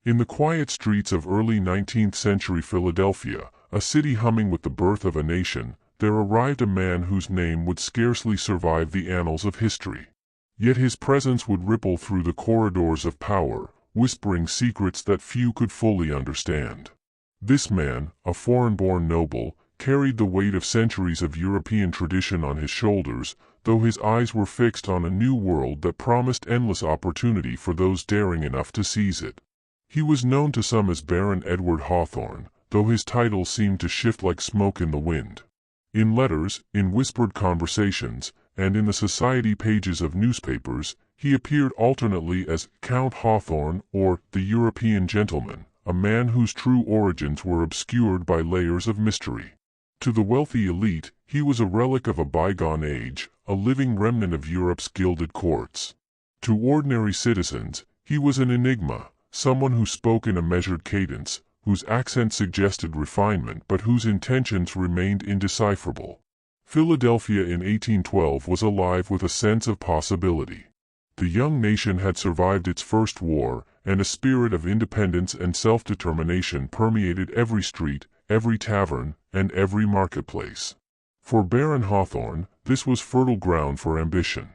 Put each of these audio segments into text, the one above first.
In the quiet streets of early 19th century Philadelphia, a city humming with the birth of a nation, there arrived a man whose name would scarcely survive the annals of history. Yet his presence would ripple through the corridors of power, whispering secrets that few could fully understand. This man, a foreign-born noble, carried the weight of centuries of European tradition on his shoulders, though his eyes were fixed on a new world that promised endless opportunity for those daring enough to seize it. He was known to some as Baron Edward Hawthorne, though his title seemed to shift like smoke in the wind. In letters, in whispered conversations, and in the society pages of newspapers, he appeared alternately as Count Hawthorne or the European gentleman, a man whose true origins were obscured by layers of mystery. To the wealthy elite, he was a relic of a bygone age, a living remnant of Europe's gilded courts. To ordinary citizens, he was an enigma, someone who spoke in a measured cadence, whose accent suggested refinement but whose intentions remained indecipherable. Philadelphia in 1812 was alive with a sense of possibility. The young nation had survived its first war, and a spirit of independence and self-determination permeated every street, every tavern, and every marketplace. For Baron Hawthorne, this was fertile ground for ambition.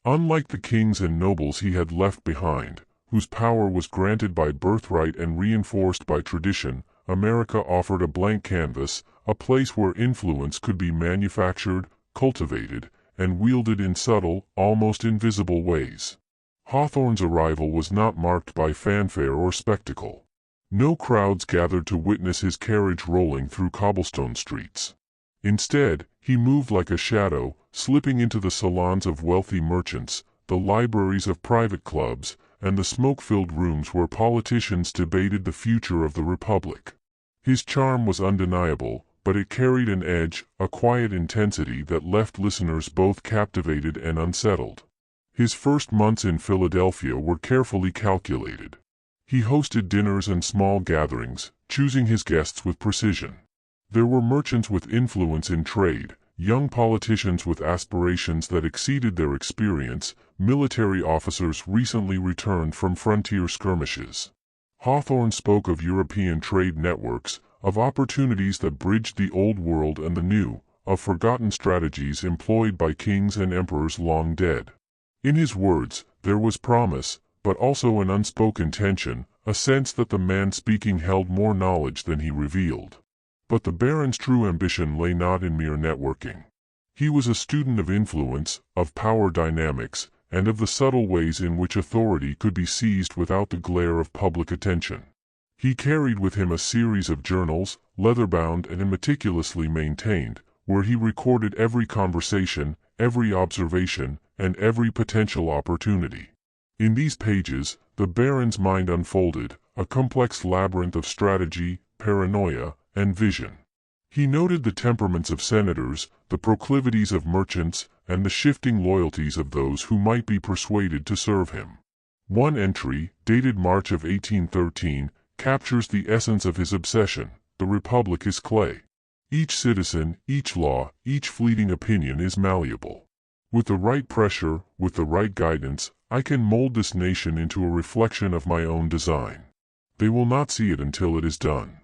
Unlike the kings and nobles he had left behind, whose power was granted by birthright and reinforced by tradition, America offered a blank canvas, a place where influence could be manufactured, cultivated, and wielded in subtle, almost invisible ways. Hawthorne's arrival was not marked by fanfare or spectacle. No crowds gathered to witness his carriage rolling through cobblestone streets. Instead, he moved like a shadow, slipping into the salons of wealthy merchants, the libraries of private clubs, and the smoke-filled rooms where politicians debated the future of the Republic. His charm was undeniable, but it carried an edge, a quiet intensity that left listeners both captivated and unsettled. His first months in Philadelphia were carefully calculated. He hosted dinners and small gatherings, choosing his guests with precision. There were merchants with influence in trade, young politicians with aspirations that exceeded their experience, military officers recently returned from frontier skirmishes. Hawthorne spoke of European trade networks, of opportunities that bridged the old world and the new, of forgotten strategies employed by kings and emperors long dead. In his words, there was promise, but also an unspoken tension, a sense that the man speaking held more knowledge than he revealed. But the Baron's true ambition lay not in mere networking. He was a student of influence, of power dynamics, and of the subtle ways in which authority could be seized without the glare of public attention. He carried with him a series of journals, leather-bound and meticulously maintained, where he recorded every conversation, every observation, and every potential opportunity. In these pages, the Baron's mind unfolded, a complex labyrinth of strategy, paranoia, and vision. He noted the temperaments of senators, the proclivities of merchants, and the shifting loyalties of those who might be persuaded to serve him. One entry, dated March of 1813, captures the essence of his obsession: the Republic is clay. Each citizen, each law, each fleeting opinion is malleable. With the right pressure, with the right guidance, I can mold this nation into a reflection of my own design. They will not see it until it is done.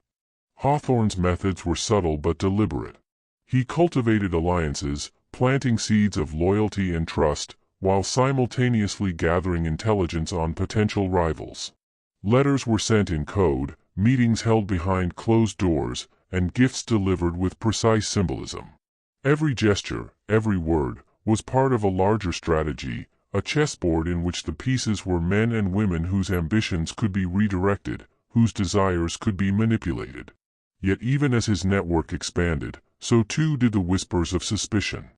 Hawthorne's methods were subtle but deliberate. He cultivated alliances, planting seeds of loyalty and trust, while simultaneously gathering intelligence on potential rivals. Letters were sent in code, meetings held behind closed doors, and gifts delivered with precise symbolism. Every gesture, every word, was part of a larger strategy, a chessboard in which the pieces were men and women whose ambitions could be redirected, whose desires could be manipulated. Yet even as his network expanded, so too did the whispers of suspicion.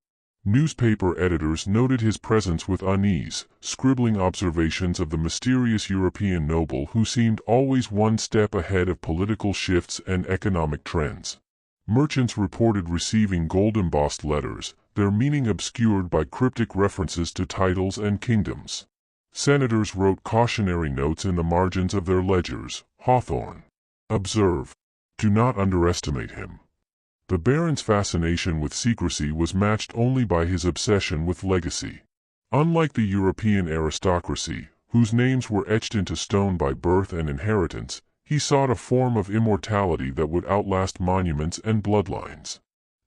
Newspaper editors noted his presence with unease, scribbling observations of the mysterious European noble who seemed always one step ahead of political shifts and economic trends. Merchants reported receiving gold-embossed letters, their meaning obscured by cryptic references to titles and kingdoms. Senators wrote cautionary notes in the margins of their ledgers: Hawthorne. Observe. Do not underestimate him. The Baron's fascination with secrecy was matched only by his obsession with legacy. Unlike the European aristocracy, whose names were etched into stone by birth and inheritance, he sought a form of immortality that would outlast monuments and bloodlines.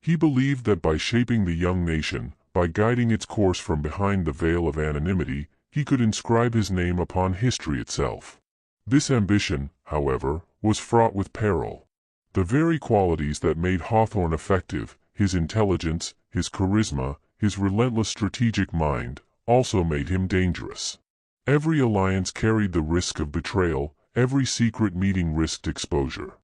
He believed that by shaping the young nation, by guiding its course from behind the veil of anonymity, he could inscribe his name upon history itself. This ambition, however, was fraught with peril. The very qualities that made Hawthorne effective, his intelligence, his charisma, his relentless strategic mind, also made him dangerous. Every alliance carried the risk of betrayal, every secret meeting risked exposure.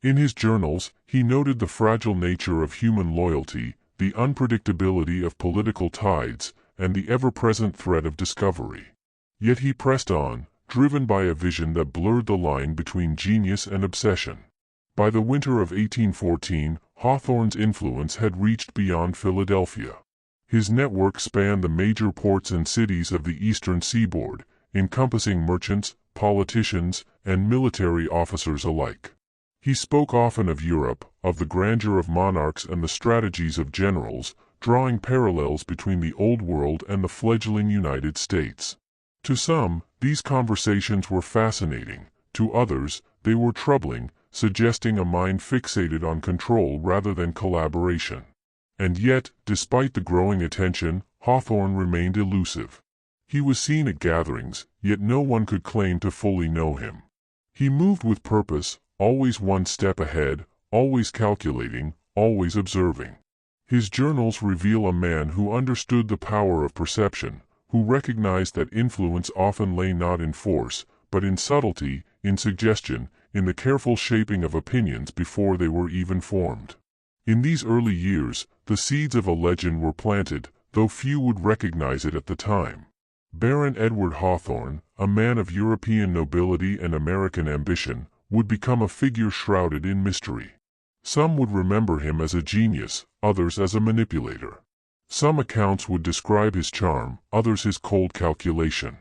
In his journals, he noted the fragile nature of human loyalty, the unpredictability of political tides, and the ever-present threat of discovery. Yet he pressed on, driven by a vision that blurred the line between genius and obsession. By the winter of 1814, Hawthorne's influence had reached beyond Philadelphia. His network spanned the major ports and cities of the eastern seaboard, encompassing merchants, politicians, and military officers alike. He spoke often of Europe, of the grandeur of monarchs and the strategies of generals, drawing parallels between the Old World and the fledgling United States. To some, these conversations were fascinating; to others, they were troubling, suggesting a mind fixated on control rather than collaboration. And yet, despite the growing attention, Hawthorne remained elusive. He was seen at gatherings, yet no one could claim to fully know him. He moved with purpose, always one step ahead, always calculating, always observing. His journals reveal a man who understood the power of perception, who recognized that influence often lay not in force, but in subtlety, in suggestion, in the careful shaping of opinions before they were even formed. In these early years, the seeds of a legend were planted, though few would recognize it at the time. Baron Edward Hawthorne, a man of European nobility and American ambition, would become a figure shrouded in mystery. Some would remember him as a genius, others as a manipulator. Some accounts would describe his charm, others his cold calculation.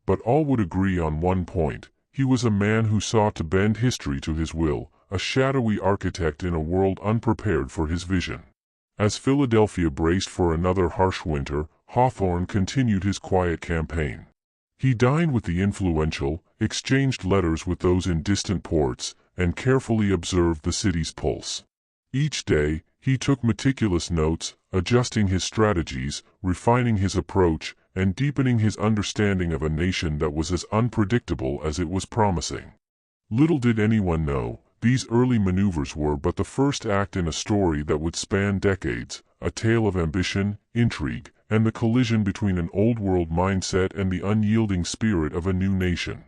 But all would agree on one point: he was a man who sought to bend history to his will, a shadowy architect in a world unprepared for his vision. As Philadelphia braced for another harsh winter, Hawthorne continued his quiet campaign. He dined with the influential, exchanged letters with those in distant ports, and carefully observed the city's pulse. Each day, he took meticulous notes, adjusting his strategies, refining his approach, and deepening his understanding of a nation that was as unpredictable as it was promising. Little did anyone know, these early maneuvers were but the first act in a story that would span decades, a tale of ambition, intrigue, and the collision between an old-world mindset and the unyielding spirit of a new nation.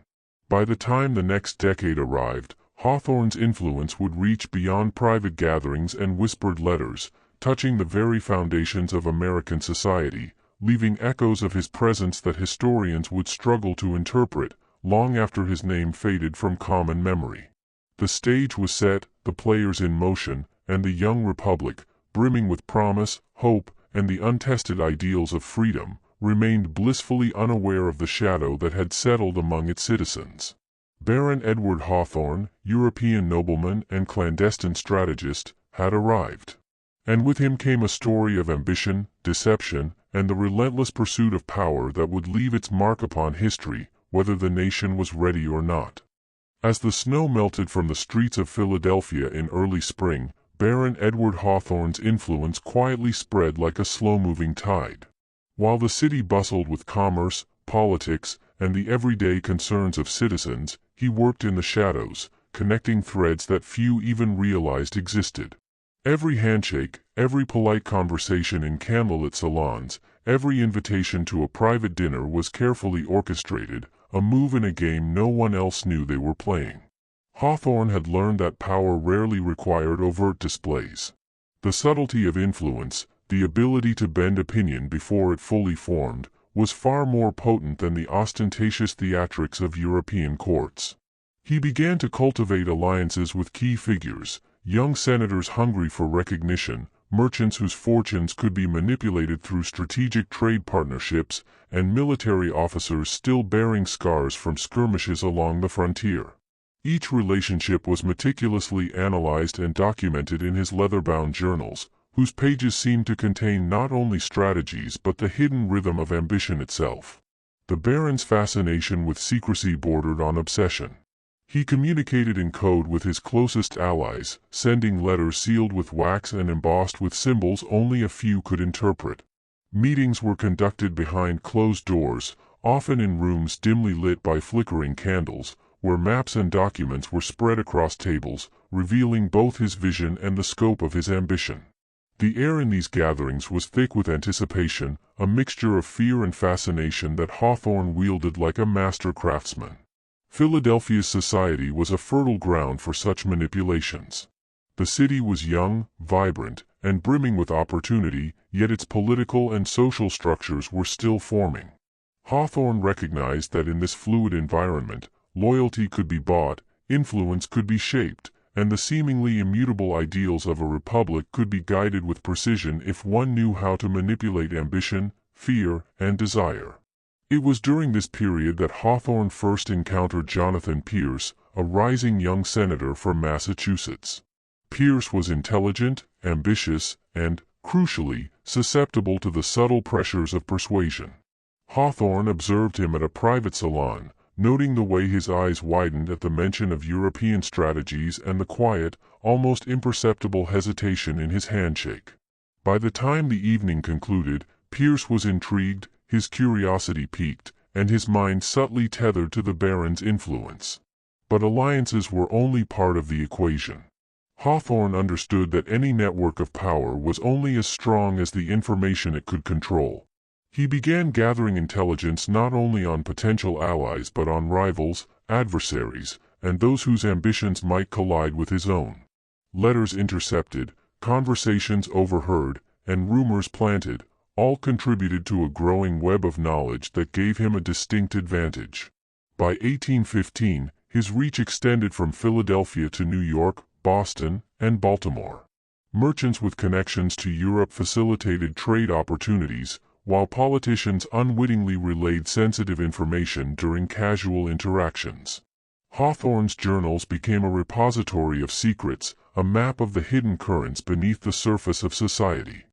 By the time the next decade arrived, Hawthorne's influence would reach beyond private gatherings and whispered letters, touching the very foundations of American society, leaving echoes of his presence that historians would struggle to interpret, long after his name faded from common memory. The stage was set, the players in motion, and the young republic, brimming with promise, hope, and the untested ideals of freedom, remained blissfully unaware of the shadow that had settled among its citizens. Baron Edward Hawthorne, European nobleman and clandestine strategist, had arrived. And with him came a story of ambition, deception, and the relentless pursuit of power that would leave its mark upon history, whether the nation was ready or not. As the snow melted from the streets of Philadelphia in early spring, Baron Edward Hawthorne's influence quietly spread like a slow-moving tide. While the city bustled with commerce, politics, and the everyday concerns of citizens, he worked in the shadows, connecting threads that few even realized existed. Every handshake, every polite conversation in candlelit salons, every invitation to a private dinner was carefully orchestrated, a move in a game no one else knew they were playing. Hawthorne had learned that power rarely required overt displays. The subtlety of influence, the ability to bend opinion before it fully formed, was far more potent than the ostentatious theatrics of European courts. He began to cultivate alliances with key figures, young senators hungry for recognition, merchants whose fortunes could be manipulated through strategic trade partnerships, and military officers still bearing scars from skirmishes along the frontier. Each relationship was meticulously analyzed and documented in his leather-bound journals, whose pages seemed to contain not only strategies but the hidden rhythm of ambition itself. The Baron's fascination with secrecy bordered on obsession. He communicated in code with his closest allies, sending letters sealed with wax and embossed with symbols only a few could interpret. Meetings were conducted behind closed doors, often in rooms dimly lit by flickering candles, where maps and documents were spread across tables, revealing both his vision and the scope of his ambition. The air in these gatherings was thick with anticipation, a mixture of fear and fascination that Hawthorne wielded like a master craftsman. Philadelphia's society was a fertile ground for such manipulations. The city was young, vibrant, and brimming with opportunity, yet its political and social structures were still forming. Hawthorne recognized that in this fluid environment, loyalty could be bought, influence could be shaped, and the seemingly immutable ideals of a republic could be guided with precision if one knew how to manipulate ambition, fear, and desire. It was during this period that Hawthorne first encountered Jonathan Pierce, a rising young senator from Massachusetts. Pierce was intelligent, ambitious, and, crucially, susceptible to the subtle pressures of persuasion. Hawthorne observed him at a private salon, noting the way his eyes widened at the mention of European strategies and the quiet, almost imperceptible hesitation in his handshake. By the time the evening concluded, Pierce was intrigued, his curiosity piqued, and his mind subtly tethered to the Baron's influence. But alliances were only part of the equation. Hawthorne understood that any network of power was only as strong as the information it could control. He began gathering intelligence not only on potential allies but on rivals, adversaries, and those whose ambitions might collide with his own. Letters intercepted, conversations overheard, and rumors planted, all contributed to a growing web of knowledge that gave him a distinct advantage. By 1815, his reach extended from Philadelphia to New York, Boston, and Baltimore. Merchants with connections to Europe facilitated trade opportunities, while politicians unwittingly relayed sensitive information during casual interactions. Hawthorne's journals became a repository of secrets, a map of the hidden currents beneath the surface of society.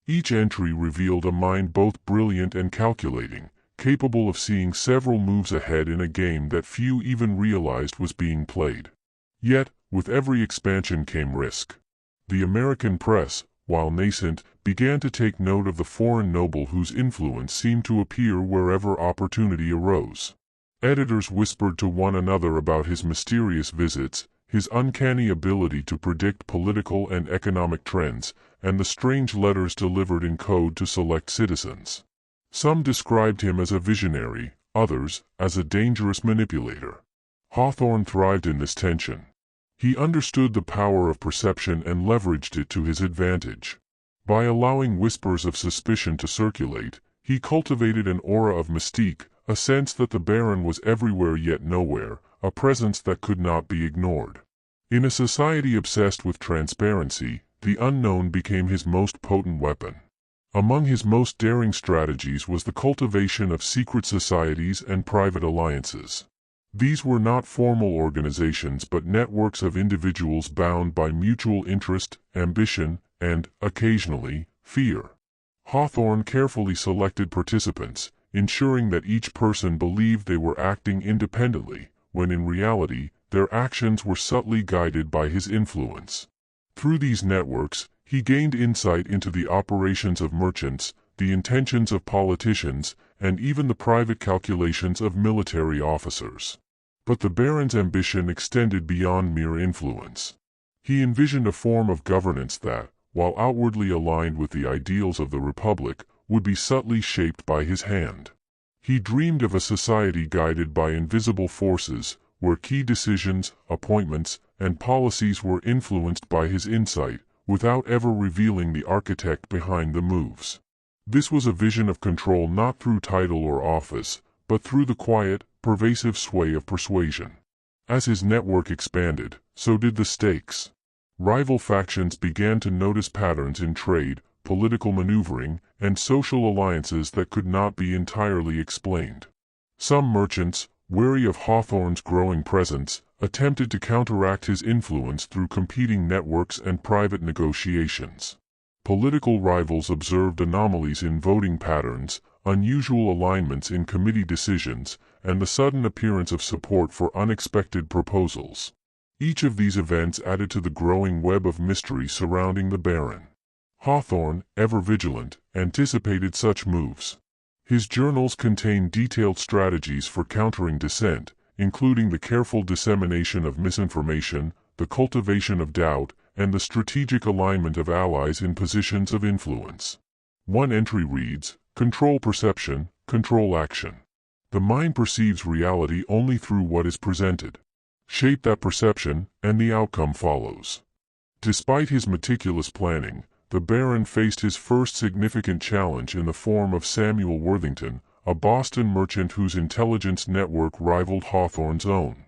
Each entry revealed a mind both brilliant and calculating, capable of seeing several moves ahead in a game that few even realized was being played. Yet, with every expansion came risk. The American press, while nascent, began to take note of the foreign noble whose influence seemed to appear wherever opportunity arose. Editors whispered to one another about his mysterious visits, his uncanny ability to predict political and economic trends, and the strange letters delivered in code to select citizens. Some described him as a visionary, others as a dangerous manipulator. Hawthorne thrived in this tension. He understood the power of perception and leveraged it to his advantage. By allowing whispers of suspicion to circulate, he cultivated an aura of mystique, a sense that the Baron was everywhere yet nowhere, a presence that could not be ignored. In a society obsessed with transparency, the unknown became his most potent weapon. Among his most daring strategies was the cultivation of secret societies and private alliances. These were not formal organizations but networks of individuals bound by mutual interest, ambition, and, occasionally, fear. Hawthorne carefully selected participants, ensuring that each person believed they were acting independently, when in reality, their actions were subtly guided by his influence. Through these networks, he gained insight into the operations of merchants, the intentions of politicians, and even the private calculations of military officers. But the Baron's ambition extended beyond mere influence. He envisioned a form of governance that, while outwardly aligned with the ideals of the Republic, would be subtly shaped by his hand. He dreamed of a society guided by invisible forces, where key decisions, appointments, and policies were influenced by his insight, without ever revealing the architect behind the moves. This was a vision of control not through title or office, but through the quiet, pervasive sway of persuasion. As his network expanded, so did the stakes. Rival factions began to notice patterns in trade, political maneuvering, and social alliances that could not be entirely explained. Some merchants, wary of Hawthorne's growing presence, attempted to counteract his influence through competing networks and private negotiations. Political rivals observed anomalies in voting patterns, unusual alignments in committee decisions, and the sudden appearance of support for unexpected proposals. Each of these events added to the growing web of mystery surrounding the Baron. Hawthorne, ever vigilant, anticipated such moves. His journals contain detailed strategies for countering dissent, including the careful dissemination of misinformation, the cultivation of doubt, and the strategic alignment of allies in positions of influence. One entry reads, "Control perception, control action." The mind perceives reality only through what is presented. Shape that perception, and the outcome follows. Despite his meticulous planning, the Baron faced his first significant challenge in the form of Samuel Worthington, a Boston merchant whose intelligence network rivaled Hawthorne's own.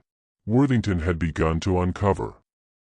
Worthington had begun to uncover